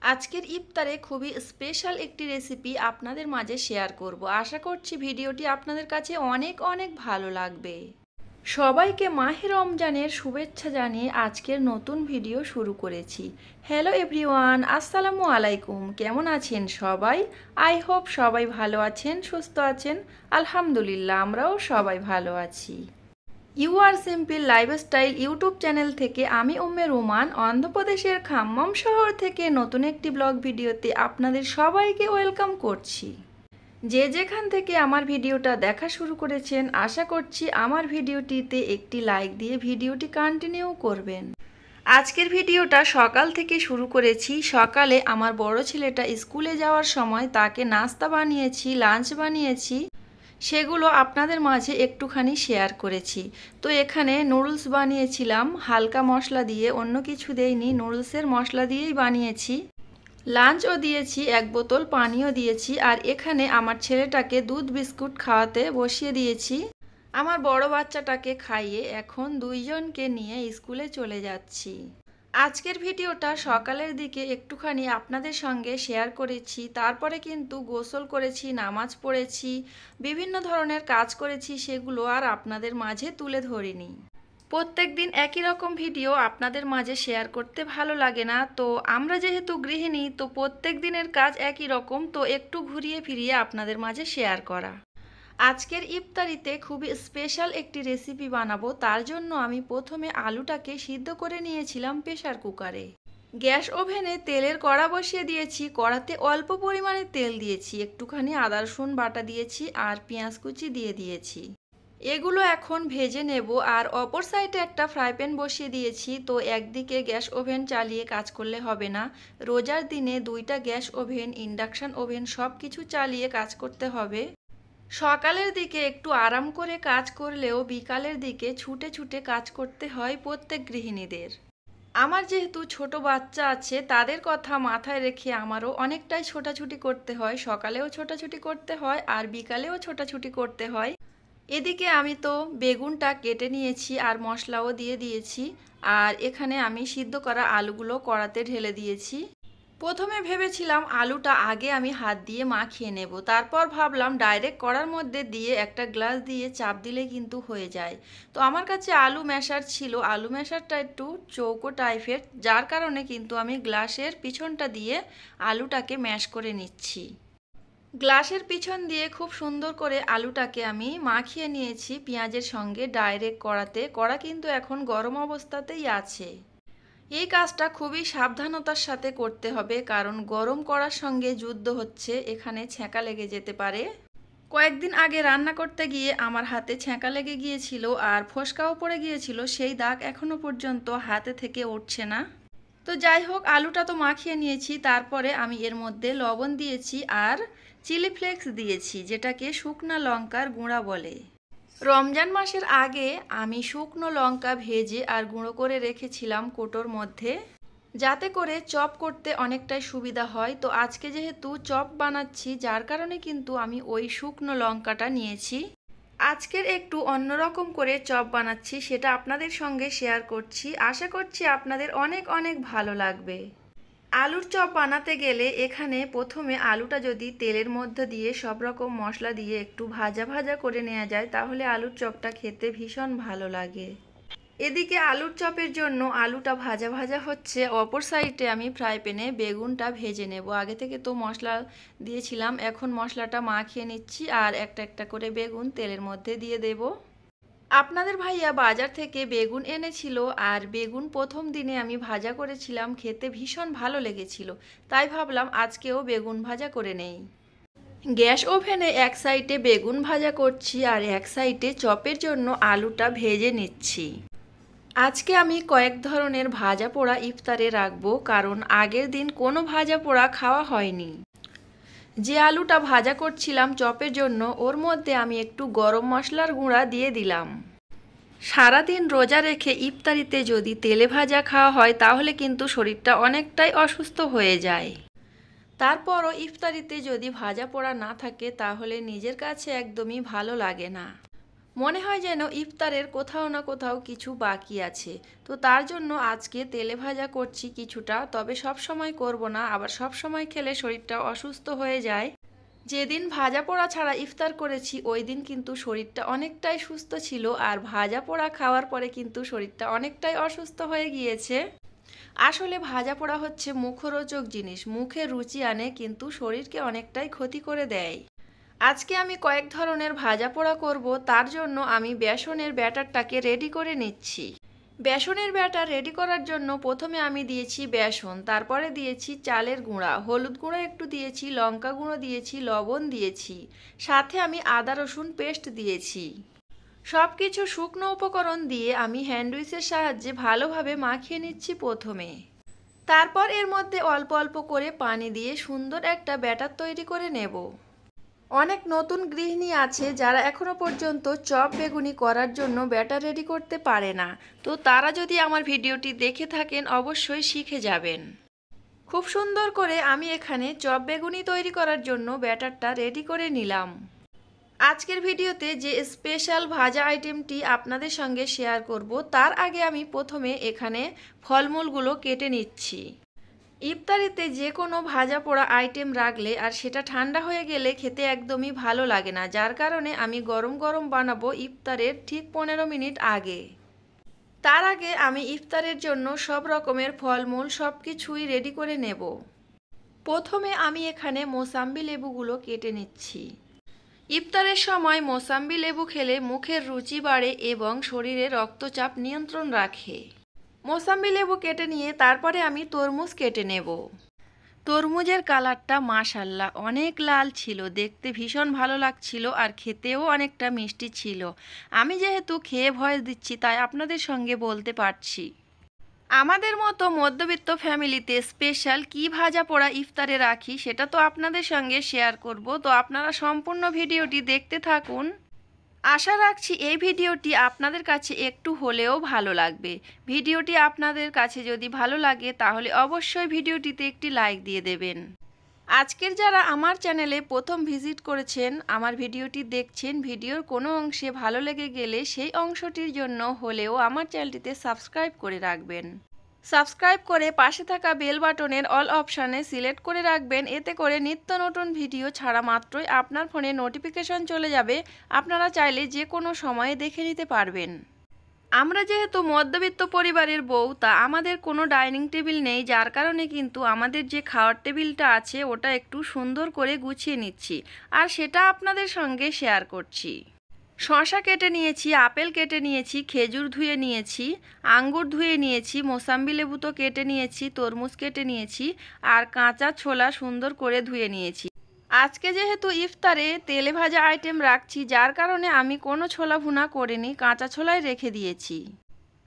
আজকের ইফতারে খুবই স্পেশাল একটি রেসিপি আপনাদের মাঝে শেয়ার করব। আশা করছি ভিডিওটি আপনাদের কাছে অনেক অনেক ভালো লাগবে। সবাইকে মাহে রমজানের শুভেচ্ছা জানিয়ে আজকের নতুন ভিডিও শুরু করেছি। হ্যালো এভরিওয়ান, আসসালামু আলাইকুম। কেমন আছেন সবাই? আই হোপ সবাই ভালো আছেন, সুস্থ আছেন। আলহামদুলিল্লাহ, আমরাও সবাই ভালো আছি। You are simple lifestyle YouTube channel থেকে আমি উম্মে রোমান অন্ধ্রপ্রদেশের খাম্মাম শহর থেকে নতুন একটি ব্লগ ভিডিওতে আপনাদের সবাইকে ওয়েলকাম করছি। যে যেখান থেকে আমার ভিডিওটা দেখা শুরু করেছেন, আশা করছি আমার ভিডিওটিতে একটি লাইক দিয়ে ভিডিওটি কন্টিনিউ করবেন। আজকের ভিডিওটা সকাল থেকে শুরু করেছি। সকালে আমার বড় ছেলেটা স্কুলে যাওয়ার সময় তাকে নাস্তা বানিয়েছি, লাঞ্চ বানিয়েছি, সেগুলো আপনাদের মাঝে একটুখানি শেয়ার করেছি। তো এখানে নুডলস বানিয়েছিলাম হালকা মশলা দিয়ে, অন্য কিছু দেইনি, নুডলসের মশলা দিয়েই বানিয়েছি। লাঞ্চও দিয়েছি, এক বোতল পানিও দিয়েছি। আর এখানে আমার ছেলেটাকে দুধ বিস্কুট খাওয়াতে বসিয়ে দিয়েছি। আমার বড় বাচ্চাটাকে খাইয়ে এখন দুইজনকে নিয়ে স্কুলে চলে যাচ্ছি। আজকের ভিডিওটা সকালের দিকে একটুখানি আপনাদের সঙ্গে শেয়ার করেছি। তারপরে কিন্তু গোসল করেছি, নামাজ পড়েছি, বিভিন্ন ধরনের কাজ করেছি, সেগুলো আর আপনাদের মাঝে তুলে ধরিনি। প্রত্যেক দিন একই রকম ভিডিও আপনাদের মাঝে শেয়ার করতে ভালো লাগে না। তো আমরা যেহেতু গৃহিণী, তো প্রত্যেক দিনের কাজ একই রকম, তো একটু ঘুরিয়ে ফিরিয়ে আপনাদের মাঝে শেয়ার করা। আজকের ইফতারিতে খুবই স্পেশাল একটি রেসিপি বানাবো। তার জন্য আমি প্রথমে আলুটাকে সিদ্ধ করে নিয়েছিলাম প্রেসার কুকারে। গ্যাস ওভেনে তেলের কড়া বসিয়ে দিয়েছি। কড়াতে অল্প পরিমাণে তেল দিয়েছি, একটুখানি আদা রসুন বাটা দিয়েছি আর পেঁয়াজ কুচি দিয়ে দিয়েছি। এগুলো এখন ভেজে নেব। আর অপর সাইডে একটা ফ্রাই প্যান বসিয়ে দিয়েছি। তো একদিকে গ্যাস ওভেন চালিয়ে কাজ করলে হবে না, রোজার দিনে দুইটা গ্যাস ওভেন, ইন্ডাকশন ওভেন সব কিছু চালিয়ে কাজ করতে হবে। সকালের দিকে একটু আরাম করে কাজ করলেও বিকালের দিকে ছুটে ছুটে কাজ করতে হয় প্রত্যেক গৃহিণীদের। আমার যেহেতু ছোট বাচ্চা আছে, তাদের কথা মাথায় রেখে আমারও অনেকটাই ছোটাছুটি করতে হয়। সকালেও ছোটাছুটি করতে হয় আর বিকালেও ছোটাছুটি করতে হয়। এদিকে আমি তো বেগুনটা কেটে নিয়েছি আর মশলাও দিয়ে দিয়েছি। আর এখানে আমি সিদ্ধ করা আলুগুলো কড়াতে ঢেলে দিয়েছি। প্রথমে ভেবেছিলাম আলুটা আগে আমি হাত দিয়ে মাখিয়ে নেব, তারপর ভাবলাম ডাইরেক্ট কড়ার মধ্যে দিয়ে একটা গ্লাস দিয়ে চাপ দিলে কিন্তু হয়ে যায়। তো আমার কাছে আলু ম্যাশার ছিল, আলু ম্যাশারটা একটু চৌকো টাইপের, যার কারণে কিন্তু আমি গ্লাসের পিছনটা দিয়ে আলুটাকে ম্যাশ করে নিচ্ছি। গ্লাসের পিছন দিয়ে খুব সুন্দর করে আলুটাকে আমি মাখিয়ে নিয়েছি পেঁয়াজের সঙ্গে ডাইরেক্ট কড়াতে। কড়া কিন্তু এখন গরম অবস্থাতেই আছে। এই কাজটা খুবই সাবধানতার সাথে করতে হবে, কারণ গরম কড়ার সঙ্গে যুদ্ধ হচ্ছে, এখানে ছ্যাঁকা লেগে যেতে পারে। কয়েকদিন আগে রান্না করতে গিয়ে আমার হাতে ছ্যাঁকা লেগে গিয়েছিল আর ফোসকাও পড়ে গিয়েছিল, সেই দাগ এখনো পর্যন্ত হাতে থেকে উঠছে না। তো যাই হোক, আলুটা তো মাখিয়ে নিয়েছি। তারপরে আমি এর মধ্যে লবণ দিয়েছি আর চিলি ফ্লেক্স দিয়েছি, যেটাকে শুকনা লঙ্কার গুঁড়া বলে। রমজান মাসের আগে আমি শুকনো লঙ্কা ভেজে আর গুঁড়ো করে রেখেছিলাম কোটোর মধ্যে, যাতে করে চপ করতে অনেকটাই সুবিধা হয়। তো আজকে যেহেতু চপ বানাচ্ছি, যার কারণে কিন্তু আমি ওই শুকনো লঙ্কাটা নিয়েছি। আজকের একটু অন্যরকম করে চপ বানাচ্ছি, সেটা আপনাদের সঙ্গে শেয়ার করছি। আশা করছি আপনাদের অনেক অনেক ভালো লাগবে। আলুর চপ বানাতে গেলে এখানে প্রথমে আলুটা যদি তেলের মধ্যে দিয়ে সব রকম মশলা দিয়ে একটু ভাজা ভাজা করে নেওয়া যায়, তাহলে আলুর চপটা খেতে ভীষণ ভালো লাগে। এদিকে আলুর চপের জন্য আলুটা ভাজা ভাজা হচ্ছে, অপর সাইডে আমি ফ্রাই প্যানে বেগুনটা ভেজে নেব। আগে থেকে তো মশলা দিয়েছিলাম, এখন মশলাটা মাখিয়ে নিচ্ছি আর একটা একটা করে বেগুন তেলের মধ্যে দিয়ে দেব। আপনাদের ভাইয়া বাজার থেকে বেগুন এনেছিল আর বেগুন প্রথম দিনে আমি ভাজা করেছিলাম, খেতে ভীষণ ভালো লেগেছিল। তাই ভাবলাম আজকেও বেগুন ভাজা করে নেই। গ্যাস ওভেনে এক সাইডে বেগুন ভাজা করছি আর এক সাইডে চপের জন্য আলুটা ভেজে নিচ্ছি। আজকে আমি কয়েক ধরনের ভাজা পোড়া ইফতারে রাখবো, কারণ আগের দিন কোনো ভাজা পোড়া খাওয়া হয়নি। যে আলুটা ভাজা করছিলাম চপের জন্য, ওর মধ্যে আমি একটু গরম মশলার গুঁড়া দিয়ে দিলাম। সারাদিন রোজা রেখে ইফতারিতে যদি তেলে ভাজা খাওয়া হয়, তাহলে কিন্তু শরীরটা অনেকটাই অসুস্থ হয়ে যায়। তারপরও ইফতারিতে যদি ভাজা পোড়া না থাকে, তাহলে নিজের কাছে একদমই ভালো লাগে না। মনে হয় যেন ইফতারের কোথাও না কোথাও কিছু বাকি আছে। তো তার জন্য আজকে তেলে ভাজা করছি কিছুটা, তবে সব সময় করব না, আবার সব সময় খেলে শরীরটা অসুস্থ হয়ে যায়। যেদিন ভাজা পোড়া ছাড়া ইফতার করেছি ওই দিন কিন্তু শরীরটা অনেকটাই সুস্থ ছিল, আর ভাজা পোড়া খাওয়ার পরে কিন্তু শরীরটা অনেকটাই অসুস্থ হয়ে গিয়েছে। আসলে ভাজা পোড়া হচ্ছে মুখরোচক জিনিস, মুখে রুচি আনে কিন্তু শরীরকে অনেকটাই ক্ষতি করে দেয়। আজকে আমি কয়েক ধরনের ভাজা পোড়া করব, তার জন্য আমি বেসনের ব্যাটারটাকে রেডি করে নিচ্ছি। বেসনের ব্যাটার রেডি করার জন্য প্রথমে আমি দিয়েছি বেসন, তারপরে দিয়েছি চালের গুঁড়া, হলুদ গুঁড়ো একটু দিয়েছি, লঙ্কা গুঁড়ো দিয়েছি, লবণ দিয়েছি, সাথে আমি আদা রসুন পেস্ট দিয়েছি। সব কিছু শুকনো উপকরণ দিয়ে আমি হ্যান্ডউইচের সাহায্যে ভালোভাবে মাখিয়ে নিচ্ছি প্রথমে। তারপর এর মধ্যে অল্প অল্প করে পানি দিয়ে সুন্দর একটা ব্যাটার তৈরি করে নেব। অনেক নতুন গৃহিণী আছে যারা এখনো পর্যন্ত চপ বেগুনি করার জন্য ব্যাটার রেডি করতে পারে না, তো তারা যদি আমার ভিডিওটি দেখে থাকেন অবশ্যই শিখে যাবেন। খুব সুন্দর করে আমি এখানে চপ বেগুনি তৈরি করার জন্য ব্যাটারটা রেডি করে নিলাম। আজকের ভিডিওতে যে স্পেশাল ভাজা আইটেমটি আপনাদের সঙ্গে শেয়ার করব, তার আগে আমি প্রথমে এখানে ফলমূলগুলো কেটে নিচ্ছি। ইফতারিতে যে কোনো ভাজা পোড়া আইটেম রাখলে আর সেটা ঠান্ডা হয়ে গেলে খেতে একদমই ভালো লাগে না, যার কারণে আমি গরম গরম বানাবো ইফতারের ঠিক 15 মিনিট আগে। তার আগে আমি ইফতারের জন্য সব রকমের ফলমূল সব কিছুই রেডি করে নেব। প্রথমে আমি এখানে মোসাম্বি লেবুগুলো কেটে নিচ্ছি। ইফতারের সময় মোসাম্বি লেবু খেলে মুখের রুচি বাড়ে এবং শরীরে রক্তচাপ নিয়ন্ত্রণ রাখে। মোসাম্বি লেবু কেটে নিয়ে তারপরে আমি তরমুজ কেটে নেব। তরমুজের কালারটা মাশাল্লাহ অনেক লাল ছিল, দেখতে ভীষণ ভালো লাগছিল আর খেতেও অনেকটা মিষ্টি ছিল। আমি যেহেতু খেয়ে ভয়েস দিচ্ছি তাই আপনাদের সঙ্গে বলতে পারছি। আমাদের মতো মধ্যবিত্ত ফ্যামিলিতে স্পেশাল কি ভাজা পোড়া ইফতারে রাখি সেটা তো আপনাদের সঙ্গে শেয়ার করব, তো আপনারা সম্পূর্ণ ভিডিওটি দেখতে থাকুন। আশা রাখছি এই ভিডিওটি আপনাদের কাছে একটু হলেও ভালো লাগবে। ভিডিওটি আপনাদের কাছে যদি ভালো লাগে তাহলে অবশ্যই ভিডিওটিতে একটি লাইক দিয়ে দেবেন। আজকের যারা আমার চ্যানেলে প্রথম ভিজিট করেছেন, আমার ভিডিওটি দেখছেন, ভিডিওর কোনো অংশে ভালো লেগে গেলে সেই অংশটির জন্য হলেও আমার চ্যানেলটিতে সাবস্ক্রাইব করে রাখবেন। সাবস্ক্রাইব করে পাশে থাকা বেল বাটনের অল অপশানে সিলেক্ট করে রাখবেন, এতে করে নিত্য নতুন ভিডিও ছাড়া মাত্রই আপনার ফোনে নোটিফিকেশন চলে যাবে, আপনারা চাইলে যে কোনো সময়ে দেখে নিতে পারবেন। আমরা যেহেতু মধ্যবিত্ত পরিবারের বউ, তা আমাদের কোনো ডাইনিং টেবিল নেই, যার কারণে কিন্তু আমাদের যে খাওয়ার টেবিলটা আছে ওটা একটু সুন্দর করে গুছিয়ে নিচ্ছি, আর সেটা আপনাদের সঙ্গে শেয়ার করছি। শসা কেটে নিয়েছি, আপেল কেটে নিয়েছি, খেজুর ধুয়ে নিয়েছি, আঙ্গুর ধুয়ে নিয়েছি, মোসাম্বি লেবু তো কেটে নিয়েছি, তরমুজ কেটে নিয়েছি, আর কাঁচা ছোলা সুন্দর করে ধুয়ে নিয়েছি। আজকে যেহেতু ইফতারে তেলে ভাজা আইটেম রাখছি, যার কারণে আমি কোনো ছোলা ভুনা করিনি, কাঁচা ছোলাই রেখে দিয়েছি।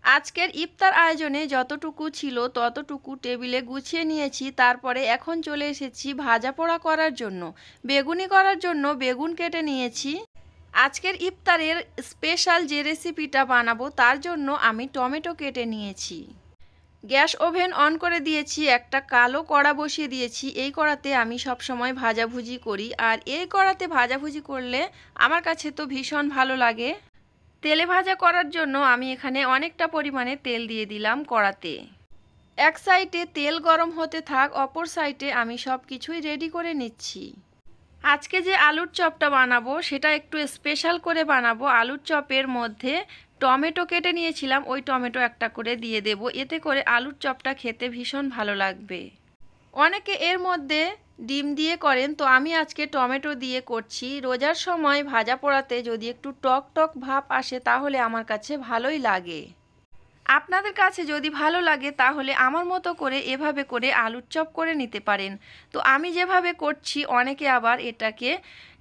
আজকের ইফতার আয়োজনে যতটুকু ছিল ততটুকু টেবিলে গুছিয়ে নিয়েছি। তারপরে এখন চলে এসেছি ভাজা পোড়া করার জন্য। বেগুনি করার জন্য বেগুন কেটে নিয়েছি। আজকের ইফতারের স্পেশাল যে রেসিপিটা বানাবো তার জন্য আমি টমেটো কেটে নিয়েছি। গ্যাস ওভেন অন করে দিয়েছি, একটা কালো কড়া বসিয়ে দিয়েছি। এই কড়াতে আমি সব সময় ভাজাভুজি করি, আর এই কড়াতে ভাজাভুজি করলে আমার কাছে তো ভীষণ ভালো লাগে। তেলে ভাজা করার জন্য আমি এখানে অনেকটা পরিমাণে তেল দিয়ে দিলাম কড়াতে। এক সাইডে তেল গরম হতে থাক, অপর সাইডে আমি সব কিছুই রেডি করে নিচ্ছি। আজকে যে আলুর চপটা বানাবো সেটা একটু স্পেশাল করে বানাবো। আলুর চপের মধ্যে টমেটো কেটে নিয়েছিলাম, ওই টমেটো একটা করে দিয়ে দেব, এতে করে আলুর চপটা খেতে ভীষণ ভালো লাগবে। অনেকে এর মধ্যে ডিম দিয়ে করেন, তো আমি আজকে টমেটো দিয়ে করছি। রোজার সময় ভাজা পোড়াতে যদি একটু টক টক ভাব আসে তাহলে আমার কাছে ভালোই লাগে। আপনাদের কাছে যদি ভালো লাগে তাহলে আমার মতো করে এভাবে করে আলুর চপ করে নিতে পারেন। তো আমি যেভাবে করছি, অনেকে আবার এটাকে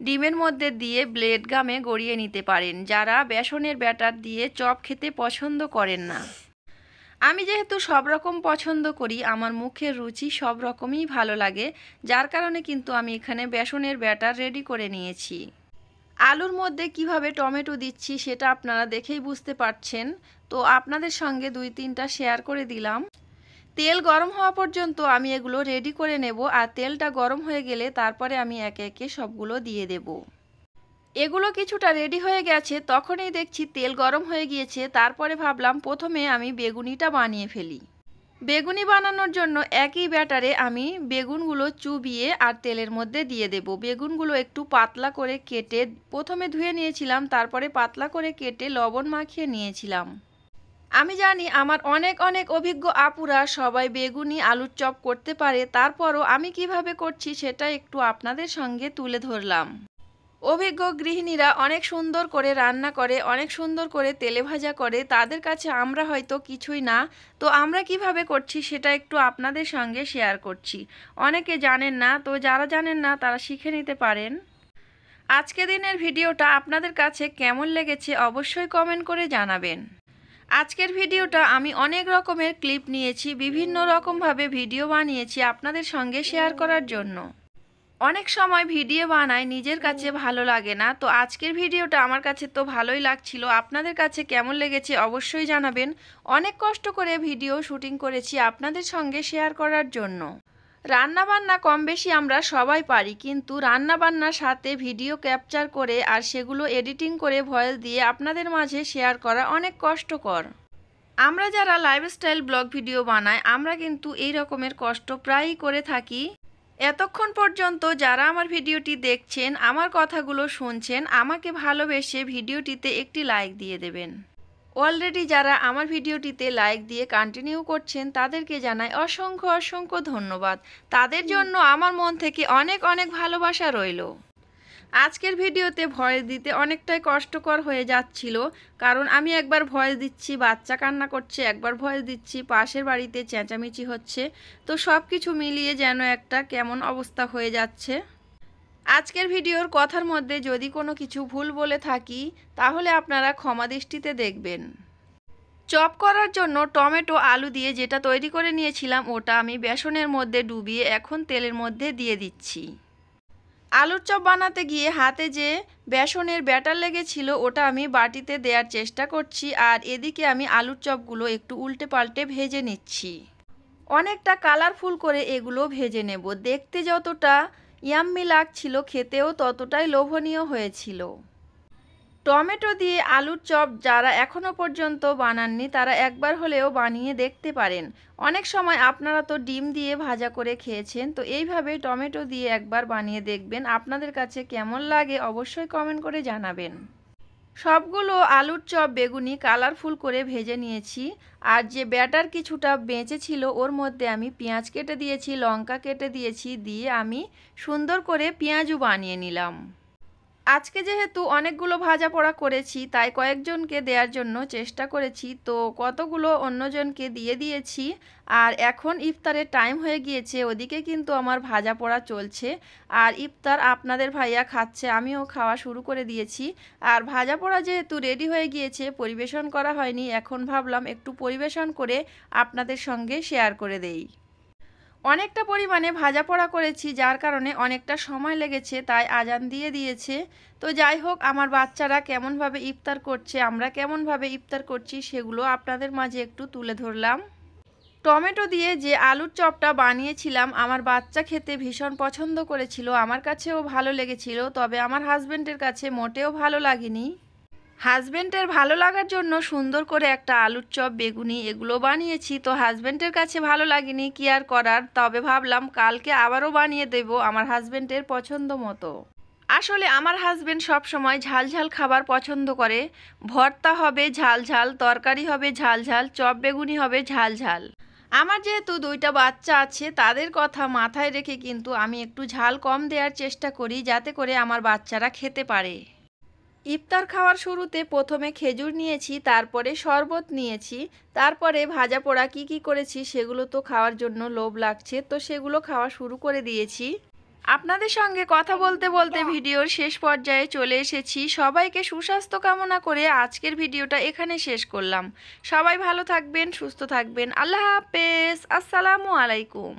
ডিমের মধ্যে দিয়ে ব্লেড গামে গড়িয়ে নিতে পারেন, যারা বেসনের ব্যাটার দিয়ে চপ খেতে পছন্দ করেন না। আমি যেহেতু সব রকম পছন্দ করি, আমার মুখের রুচি সব রকমই ভালো লাগে, যার কারণে কিন্তু আমি এখানে বেসনের ব্যাটার রেডি করে নিয়েছি। আলুর মধ্যে কিভাবে টমেটো দিচ্ছি সেটা আপনারা দেখেই বুঝতে পারছেন, তো আপনাদের সঙ্গে 2-3টা শেয়ার করে দিলাম। তেল গরম হওয়া পর্যন্ত আমি এগুলো রেডি করে নেব, আর তেলটা গরম হয়ে গেলে তারপরে আমি একে একে সবগুলো দিয়ে দেব। এগুলো কিছুটা রেডি হয়ে গেছে, তখনই দেখছি তেল গরম হয়ে গিয়েছে। তারপরে ভাবলাম প্রথমে আমি বেগুনিটা বানিয়ে ফেলি। বেগুনি বানানোর জন্য একই ব্যাটারে আমি বেগুনগুলো চুবিয়ে আর তেলের মধ্যে দিয়ে দেব। বেগুনগুলো একটু পাতলা করে কেটে প্রথমে ধুয়ে নিয়েছিলাম, তারপরে পাতলা করে কেটে লবণ মাখিয়ে নিয়েছিলাম। আমি জানি আমার অনেক অনেক অভিজ্ঞ আপুরা সবাই বেগুনি আলুর চপ করতে পারে, তারপরও আমি কিভাবে করছি সেটা একটু আপনাদের সঙ্গে তুলে ধরলাম। অভিজ্ঞ গৃহিণীরা অনেক সুন্দর করে রান্না করে, অনেক সুন্দর করে তেলে ভাজা করে, তাদের কাছে আমরা হয়তো কিছুই না। তো আমরা কিভাবে করছি সেটা একটু আপনাদের সঙ্গে শেয়ার করছি। অনেকে জানেন না, তো যারা জানেন না তারা শিখে নিতে পারেন। আজকে দিনের ভিডিওটা আপনাদের কাছে কেমন লেগেছে অবশ্যই কমেন্ট করে জানাবেন। আজকের ভিডিওটা আমি অনেক রকমের ক্লিপ নিয়েছি, বিভিন্ন রকমভাবে ভিডিও বানিয়েছি আপনাদের সঙ্গে শেয়ার করার জন্য। অনেক সময় ভিডিও বানাই নিজের কাছে ভালো লাগে না, তো আজকের ভিডিওটা আমার কাছে তো ভালোই লাগছিল। আপনাদের কাছে কেমন লেগেছে অবশ্যই জানাবেন। অনেক কষ্ট করে ভিডিও শুটিং করেছি আপনাদের সঙ্গে শেয়ার করার জন্য। রান্না বান্না কম বেশি আমরা সবাই পারি, কিন্তু রান্না বান্নার সাথে ভিডিও ক্যাপচার করে আর সেগুলো এডিটিং করে ভয়েস দিয়ে আপনাদের মাঝে শেয়ার করা অনেক কষ্টকর। আমরা যারা লাইফস্টাইল ব্লগ ভিডিও বানাই আমরা কিন্তু এই রকমের কষ্ট প্রায়ই করে থাকি। এতক্ষণ পর্যন্ত যারা আমার ভিডিওটি দেখছেন, আমার কথাগুলো শুনছেন, আমাকে ভালোবেসে ভিডিওটিতে একটি লাইক দিয়ে দেবেন। অলরেডি যারা আমার ভিডিওটিতে লাইক দিয়ে কন্টিনিউ করছেন তাদেরকে জানাই অসংখ্য অসংখ্য ধন্যবাদ। তাদের জন্য আমার মন থেকে অনেক অনেক ভালোবাসা রইল। আজকের ভিডিওতে ভয়েস দিতে অনেকটাই কষ্টকর হয়ে যাচ্ছিল, কারণ আমি একবার ভয়েস দিচ্ছি বাচ্চা কান্না করছে, একবার ভয়েস দিচ্ছি পাশের বাড়িতে চেঁচামেচি হচ্ছে, তো সব কিছু মিলিয়ে যেন একটা কেমন অবস্থা হয়ে যাচ্ছে। আজকের ভিডিওর কথার মধ্যে যদি কোনো কিছু ভুল বলে থাকি তাহলে আপনারা ক্ষমা দৃষ্টিতে দেখবেন। চপ করার জন্য টমেটো আলু দিয়ে যেটা তৈরি করে নিয়েছিলাম ওটা আমি বেসনের মধ্যে ডুবিয়ে এখন তেলের মধ্যে দিয়ে দিচ্ছি। আলুর চপ বানাতে গিয়ে হাতে যে বেসনের ব্যাটার লেগেছিল ওটা আমি বাটিতে দেওয়ার চেষ্টা করছি, আর এদিকে আমি আলুর চপগুলো একটু উল্টে পাল্টে ভেজে নিচ্ছি। অনেকটা কালারফুল করে এগুলো ভেজে নেব। দেখতে যতটা ইয়াম্মি লাগছিল খেতেও ততটাই লোভনীয় হয়েছিল। টমেটো দিয়ে আলুর চপ যারা এখনও পর্যন্ত বানাননি তারা একবার হলেও বানিয়ে দেখতে পারেন। অনেক সময় আপনারা তো ডিম দিয়ে ভাজা করে খেয়েছেন, তো এইভাবে টমেটো দিয়ে একবার বানিয়ে দেখবেন। আপনাদের কাছে কেমন লাগে অবশ্যই কমেন্ট করে জানাবেন। সবগুলো আলুর চপ বেগুনি কালারফুল করে ভেজে নিয়েছি, আর যে ব্যাটার কিছুটা বেঁচে ছিল ওর মধ্যে আমি পেঁয়াজ কেটে দিয়েছি, লঙ্কা কেটে দিয়েছি, দিয়ে আমি সুন্দর করে পেঁয়াজু বানিয়ে নিলাম। আজকে যেহেতু অনেকগুলো ভাজা পোড়া করেছি তাই কয়েকজনকে দেওয়ার জন্য চেষ্টা করেছি, তো কতগুলো অন্যজনকে দিয়ে দিয়েছি। আর এখন ইফতারের টাইম হয়ে গিয়েছে, ওদিকে কিন্তু আমার ভাজা পোড়া চলছে আর ইফতার আপনাদের ভাইয়া খাচ্ছে, আমিও খাওয়া শুরু করে দিয়েছি। আর ভাজা পোড়া যেহেতু রেডি হয়ে গিয়েছে, পরিবেশন করা হয়নি, এখন ভাবলাম একটু পরিবেশন করে আপনাদের সঙ্গে শেয়ার করে দেই। অনেকটা পরিমাণে ভাজা পোড়া করেছি যার কারণে অনেকটা সময় লেগেছে, তাই আজান দিয়ে দিয়েছে। তো যাই হোক, আমার বাচ্চারা কেমনভাবে ইফতার করছে, আমরা কেমনভাবে ইফতার করছি সেগুলো আপনাদের মাঝে একটু তুলে ধরলাম। টমেটো দিয়ে যে আলুর চপটা বানিয়েছিলাম আমার বাচ্চা খেতে ভীষণ পছন্দ করেছিল, আমার কাছেও ভালো লেগেছিল, তবে আমার হাজবেন্ডের কাছে মোটেও ভালো লাগেনি। হাজবেন্ডের ভালো লাগার জন্য সুন্দর করে একটা আলুর চপ বেগুনি এগুলো বানিয়েছি, তো হাজবেন্ডের কাছে ভালো লাগেনি, কি আর করার। তবে ভাবলাম কালকে আবারও বানিয়ে দেব আমার হাজবেন্ডের পছন্দ মতো। আসলে আমার হাজবেন্ড সব সময় ঝাল ঝাল খাবার পছন্দ করে। ভর্তা হবে ঝাল ঝাল, তরকারি হবে ঝাল ঝাল, চপ বেগুনি হবে ঝাল ঝাল। আমার যেহেতু দুইটা বাচ্চা আছে তাদের কথা মাথায় রেখে কিন্তু আমি একটু ঝাল কম দেওয়ার চেষ্টা করি যাতে করে আমার বাচ্চারা খেতে পারে। ইফতার খাওয়ার শুরুতে প্রথমে খেজুর নিয়েছি, তারপরে শরবত নিয়েছি, তারপরে ভাজা পোড়া কি করেছি সেগুলো তো খাওয়ার জন্য লোভ লাগছে, তো সেগুলো খাওয়া শুরু করে দিয়েছি। আপনাদের সঙ্গে কথা বলতে বলতে ভিডিওর শেষ পর্যায়ে চলে এসেছি। সবাইকে সুস্বাস্থ্য কামনা করে আজকের ভিডিওটা এখানে শেষ করলাম। সবাই ভালো থাকবেন, সুস্থ থাকবেন। আল্লাহ হাফেজ, আসসালামু আলাইকুম।